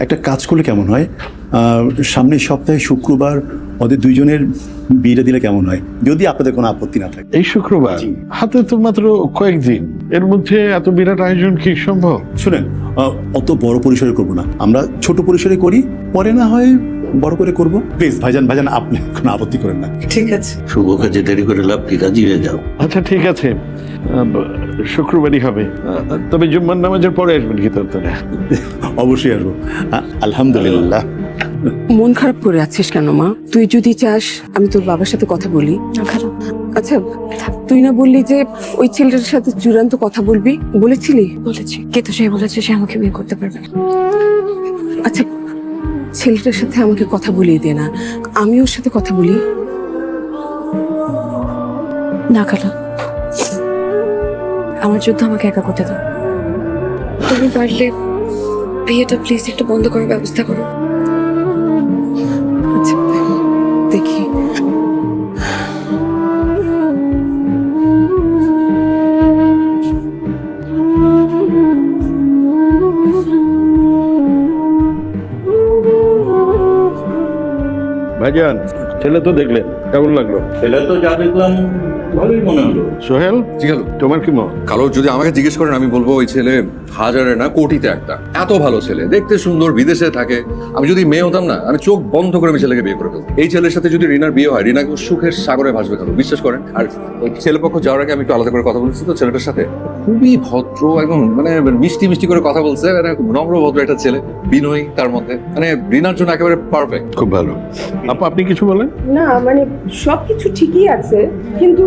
একটা কাজ করলে কেমন হয়, সামনের সপ্তাহে শুক্রবার ওদের দুইজনের বিয়েটা দিলে কেমন হয়, যদি আপনাদের কোনো আপত্তি না থাকে? এই শুক্রবার হাতে তো মাত্র কয়েকদিন, এর মধ্যে এত বিরাট আয়োজন কি সম্ভব? শুনেন, অত বড় পরিসরে করবো না, আমরা ছোট পরিসরে করি, পরে না হয় বড় করে করব। প্লিজ ভাইজান, আপনি কোনো আপত্তি করেন না। ঠিক আছে। শুভ কাজে দেরি করে লাভ কি, রাজি হয়ে যাও। আচ্ছা ঠিক আছে, শুক্রবারই হবে। তবে জুম্মার নামাজের পরে আসবেন কি তোর? অবশ্যই আসবো, আলহামদুলিল্লাহ। মন খারাপ করে আছিস কেন মা? তুই যদি চাস আমি তোর বাবার সাথে কথা বলি। আচ্ছা, তুই না বললি যে ওই ছেলেটার সাথে চূড়ান্ত কথা বলবি, বলেছিলি? বলেছি, কিন্তু সে বলেছে সে আমাকে বিয়ে করতে পারবে না। আচ্ছা, ছেলেটার সাথে আমাকে কথা বলিয়ে দে না, আমি ওর সাথে কথা বলি। না খালা, আমার যুদ্ধ আমাকে একা করতে দাও। তুমি পারলে বিয়েটা প্লিজ একটু বন্ধ করার ব্যবস্থা করো। আচ্ছা দেখি। ভাইজান, ছেলে তো দেখলেন, কেমন লাগলো? ছেলে তো যা দেখলাম ভালোই মনে হলো। সোহেল, জি কালু। তোমার কি মত? কালো, যদি আমাকে জিজ্ঞেস করেন আমি বলবো ওই ছেলে হাজারে না কোটিতে একটা। এত ভালো ছেলে, দেখতে সুন্দর, বিদেশে থাকে। আমি যদি মেয়ে হতাম না, আমি চোখ বন্ধ করে আমি ছেলেকে বিয়ে করে ফেলতাম। এই ছেলের সাথে যদি রিনার বিয়ে হয়, রিনা কিন্তু সুখের সাগরে ভাসবে কালো, বিশ্বাস করেন। আর ওই ছেলেপক্ষ যাওয়ার আগে আমি একটু আলাদা করে কথা বলেছি তো ছেলেটার সাথে, খুবই ভদ্র, একদম মানে মিষ্টি মিষ্টি করে কথা বলছে, মানে নম্র ভদ্র একটা ছেলে, বিনয়ী তার মধ্যে, মানে রিনার জন্য একেবারে পারফেক্ট। খুব ভালো। আপা, আপনি কিছু বলেন? না মানে সবকিছু ঠিকই আছে, কিন্তু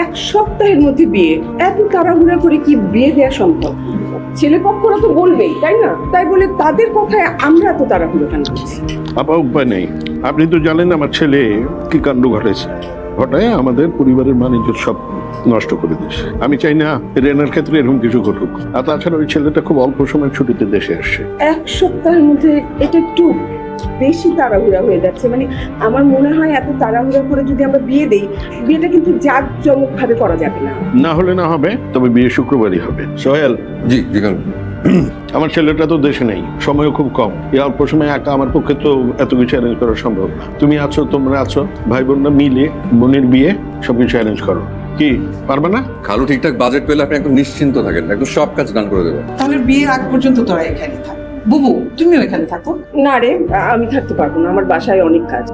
এক সপ্তাহের মধ্যে বিয়ে, এত তাড়াহুড়া করে কি বিয়ে দেওয়া সম্ভব? ছেলে পক্ষরা তো বলবেই, তাই না? তাই বলে তাদের কথায় আমরা তো তাড়াহুড়ো কেন করছি? আপা, উপায় নেই। আপনি তো জানেন আমার ছেলে কি কাণ্ড ঘটায় আমাদের পরিবারের বাণিজ্য সব নষ্ট করে দিয়েছে। আমি চাই না রেনার ক্ষেত্রে এরকম কিছু ঘটুক। আর তাছাড়া ওই ছেলেটা খুব অল্প সময় ছুটিতে দেশে আসছে। এক সপ্তাহের মধ্যে এটা একটু বেশি তাড়াহুড়া হয়ে যাচ্ছে। মানে আমার মনে হয় এত তাড়াহুড়া করে যদি আমরা বিয়ে দেই, বিয়েটা কিন্তু জাঁকজমক ভাবে করা যাবে না। না হলে না হবে, তবে বিয়ে শুক্রবারই হবে। সোহেল, জি জি কালু। আমার ছেলেটা তো দেশে নেই, সময়ও খুব কম। এই অল্প সময় একা আমার পক্ষে তো এত কিছু অ্যারেঞ্জ করা সম্ভব না। তুমি আছো, তোমরা আছো, ভাই বোনরা মিলে বোনের বিয়ে সবকিছু অ্যারেঞ্জ করো। কি পারবে না? কালু, ঠিকঠাক বাজেট পেলে আপনি একদম নিশ্চিন্ত থাকেন, একদম সব কাজ ডান করে দেবো। তাহলে বিয়ের আগ পর্যন্ত তোরা এখানে থাক। বুবু, তুমিও এখানে থাকো। না রে, আমি থাকতে পারবো না, আমার বাসায় অনেক কাজ।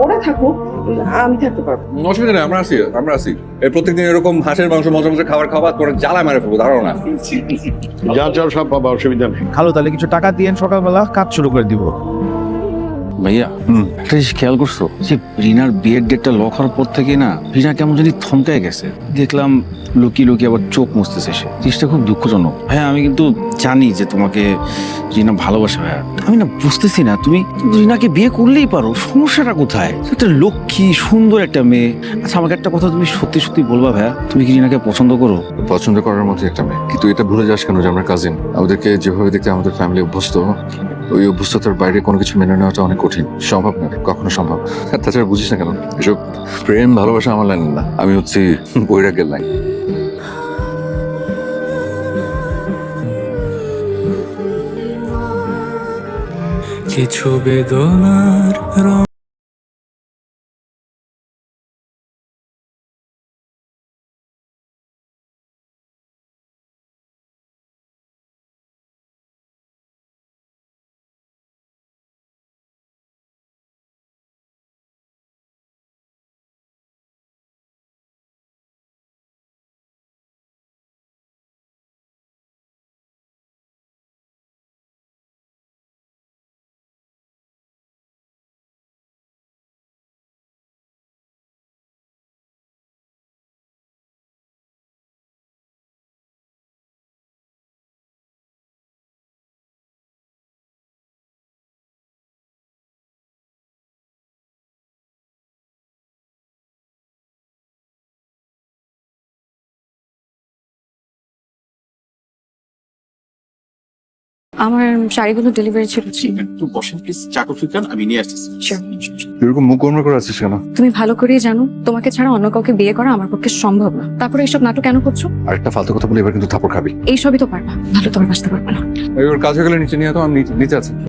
ওরা থাকুক, আমি থাকতে পারবো। অসুবিধা নেই, আমরা আসি। এই প্রত্যেকদিন এরকম হাঁসের মাংস মজা মজা খাবার তোরা জ্বালা মারে ফেলবো, ধারণা। যা চাও সব পাবা, অসুবিধা নেই। খালো, তাহলে কিছু টাকা দিয়ে সকালবেলা কাজ শুরু করে দিব। ভাইয়া, একটা জিনিস খেয়াল করছো যে রিনার বিয়ের ডেটটা লক হওয়ার পর থেকে না রিনা কেমন যদি থমকায় গেছে। দেখলাম লুকিয়ে লুকিয়ে আবার চোখ মুছতেছে সে। জিনিসটা খুব দুঃখজনক। ভাইয়া, আমি কিন্তু জানি যে তোমাকে রিনা ভালোবাসে ভাইয়া। আমি না বুঝতেছি না, তুমি রিনাকে বিয়ে করলেই পারো, সমস্যাটা কোথায়? একটা লক্ষ্মী সুন্দর একটা মেয়ে। আচ্ছা, আমাকে একটা কথা তুমি সত্যি সত্যি বলবা ভাইয়া, তুমি কি রিনাকে পছন্দ করো? পছন্দ করার মতো একটা মেয়ে, কিন্তু এটা ভুলে যাস কেন যে আমরা কাজিন। আমাদেরকে যেভাবে দেখতে আমাদের ফ্যামিলি অভ্যস্ত, ওই অভ্যস্ততার বাইরে কোনো কিছু মেনে নেওয়াটা অনেক কঠিন, সম্ভব না, কখনো সম্ভব। আর তাছাড়া বুঝিস না কেন এসব প্রেম ভালোবাসা আমার লাইন না, আমি হচ্ছি বৈরাগ্যের লাইন। কিছু বেদনার আমার শাড়িগুলো ডেলিভারি ছিল। একটু বসেন প্লিজ, চা কফি খান, আমি নিয়ে আসতেছি। এরকম মুখ গরম করে আছিস কেন? তুমি ভালো করেই জানো তোমাকে ছাড়া অন্য কাউকে বিয়ে করা আমার পক্ষে সম্ভব না। তারপরে এইসব নাটক কেন করছো? আরেকটা ফালতু কথা বলে এবার কিন্তু থাপড় খাবি। এইসবই তো পারবা, ভালো তো আর বাঁচতে পারবা না। ওর কাজ হয়ে গেলে নিচে নিয়ে তো, আমি নিচে আছি।